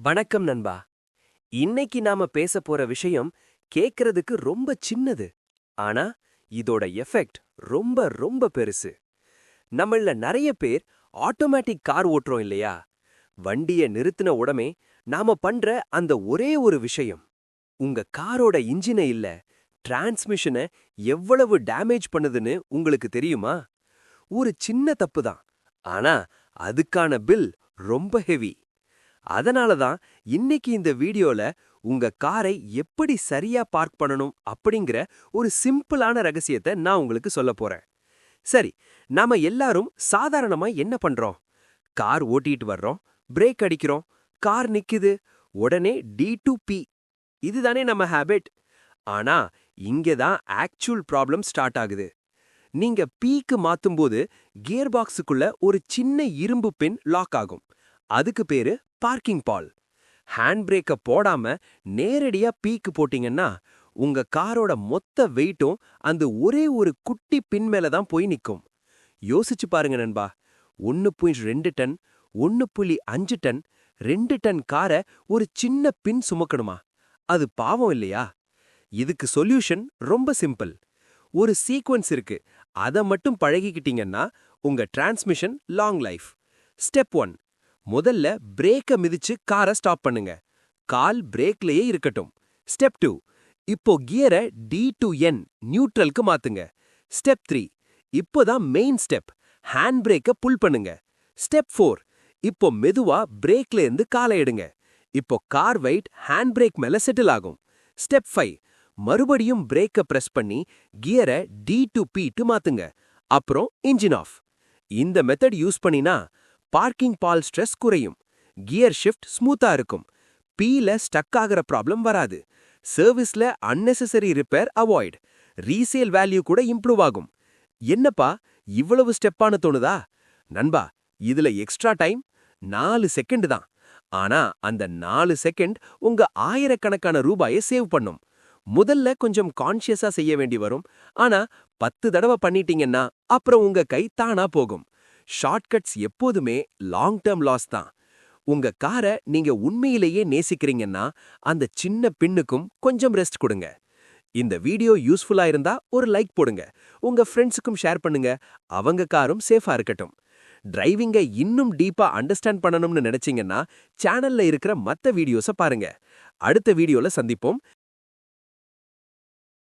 வணக்கம் நண்பா. இன்னைக்கு நாம பேச போற விஷயம் கேக்குறதுக்கு ரொம்ப சின்னது. ஆனா இதோட எஃபெக்ட் ரொம்ப ரொம்ப பெருசு. நம்மள நிறைய பேர் ஆட்டோமேட்டிக் கார் ஓட்டுறோம் இல்லையா? வண்டிய நிறுத்தின உடனே நாம பண்ற அந்த ஒரே ஒரு விஷயம். உங்க காரோட இன்ஜினை இல்ல, டிரான்ஸ்மிஷனை எவ்வளவு டேமேஜ் பண்ணுதுன்னு உங்களுக்கு தெரியுமா? ஒரு சின்ன தப்பு தான். ஆனா அதுக்கான பில் ரொம்ப ஹெவி. அதனால தான் இன்னைக்கு இந்த வீடியோல உங்க காரை எப்படி சரியா பார்க் பண்ணணும் அப்படிங்கிற ஒரு சிம்பிளான ரகசியத்தை நான் உங்களுக்கு சொல்ல போறேன். சரி, நாம எல்லாரும் சாதாரணமா என்ன பண்றோம்? கார் ஓட்டிட்டு வர்றோம், பிரேக் அடிக்கிறோம், கார் நிக்குது, உடனே டி டு பி. இதுதானே நம்ம ஹேபிட். ஆனா இங்க தான் ஆக்சுவல் ப்ராப்ளம் ஸ்டார்ட் ஆகுது. நீங்க பீக்கு மாத்தும்போது கியர் பாக்ஸுக்குள்ள ஒரு சின்ன இரும்பு பின் லாக் ஆகும். அதுக்கு பேரு பார்க்கிங் பால். ஹேண்ட் பிரேக்க போடாம நேரடியா பீக்கு போட்டீங்கன்னா உங்க காரோட மொத்த வெயிட்டும் அந்த ஒரே ஒரு குட்டி பின் மேல தான் போய் நிக்கும். யோசிச்சு பாருங்க நண்பா. 1.2 டன், 1.5 டன், 2 டன் காரை ஒரு சின்ன பின் சுமக்கணுமா? அது பாவம் இல்லையா? இதுக்கு சொல்யூஷன் ரொம்ப சிம்பிள். ஒரு சீக்வன்ஸ் இருக்கு. அத மட்டும் பழகிக்கிட்டீங்கன்னா உங்க டிரான்ஸ்மிஷன் லாங் லைஃப். ஸ்டெப் 1. முதல்ல பிரேக்க மிதிச்சு காரை ஸ்டாப் பண்ணுங்க. கால் பிரேக்லயே இருக்கட்டும். ஸ்டெப் 2. இப்போ கியரை டி டு என் நியூட்ரலுக்கு மாத்துங்க. ஸ்டெப் 3. இப்போதான் மெயின் ஸ்டெப். ஹேண்ட் பிரேக்க புல் பண்ணுங்க. ஸ்டெப் 4. இப்போ மெதுவா பிரேக்ல இருந்து காலை எடுங்க. இப்போ கார் வெயிட் ஹேண்ட் பிரேக் மேல செட்டில் ஆகும். ஸ்டெப் 5. மறுபடியும் பிரேக்க பிரஸ் பண்ணி கியரை டி டு பி டு மாத்துங்க. அப்புறம் இன்ஜின் ஆஃப். இந்த மெத்தட் யூஸ் பண்ணினா பார்க்கிங் பால் ஸ்ட்ரெஸ் குறையும். கியர் ஷிஃப்ட் ஸ்மூத்தா இருக்கும். பீல ஸ்டக் ஆகிற ப்ராப்ளம் வராது. சர்வீஸ்ல unnecessary repair avoid. Resale value கூட இம்ப்ரூவ் ஆகும். என்னப்பா இவ்வளவு ஸ்டெப்பான தோணுதா? நண்பா, இதுல எக்ஸ்ட்ரா டைம் 4 செகண்ட் தான். ஆனா அந்த 4 செகண்ட் உங்க ஆயிரக்கணக்கான ரூபாயை சேவ் பண்ணும். முதல்ல கொஞ்சம் கான்ஷியஸா செய்ய வேண்டி வரும். ஆனா 10 தடவை பண்ணிட்டீங்கன்னா அப்புறம் உங்க கை தானா போகும். ஷார்ட்கட்ஸ் எப்போதுமே லாங் டர்ம் லாஸ் தான். உங்க காரை நீங்க உண்மையிலேயே நேசிக்கிறீங்கன்னா அந்த சின்ன பின்னுக்கும் கொஞ்சம் ரெஸ்ட் கொடுங்க. இந்த வீடியோ யூஸ்ஃபுல்லா இருந்தா ஒரு லைக் போடுங்க. உங்க ஃப்ரெண்ட்ஸுக்கும் ஷேர் பண்ணுங்க. அவங்க காரும் சேஃபா இருக்கட்டும். டிரைவிங்க இன்னும் டீப்பா அண்டர்ஸ்டாண்ட் பண்ணணும்னு நினைச்சீங்கன்னா சேனல்ல இருக்கிற மத்த வீடியோஸ பாருங்க. அடுத்த வீடியோல சந்திப்போம்.